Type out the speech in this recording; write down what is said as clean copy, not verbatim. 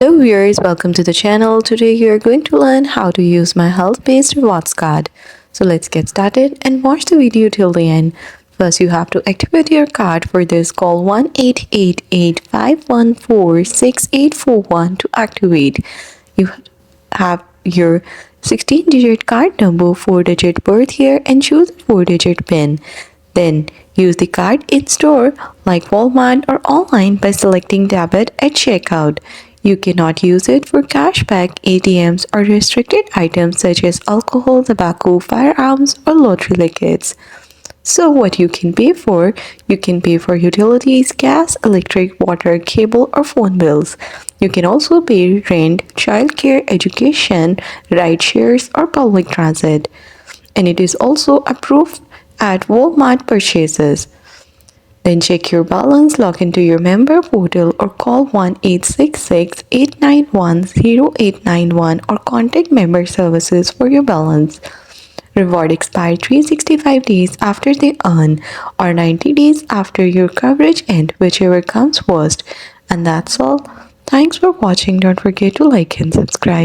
Hello viewers, welcome to the channel. Today you are going to learn how to use my health-based rewards card. So let's get started and watch the video till the end. First you have to activate your card. For this, call 1-888-514-6841 to activate. You have your 16-digit card number, 4-digit birth year and choose a 4-digit PIN. Then use the card in store like Walmart or online by selecting debit at checkout. You cannot use it for cashback, ATMs, or restricted items such as alcohol, tobacco, firearms, or lottery tickets. So what you can pay for? You can pay for utilities, gas, electric, water, cable, or phone bills. You can also pay rent, childcare, education, rideshares, or public transit. And it is also approved at Walmart purchases. Then check your balance, log into your member portal or call 1-866-891-0891 or contact member services for your balance. Reward expire 365 days after they earn or 90 days after your coverage end, whichever comes first. And that's all. Thanks for watching. Don't forget to like and subscribe.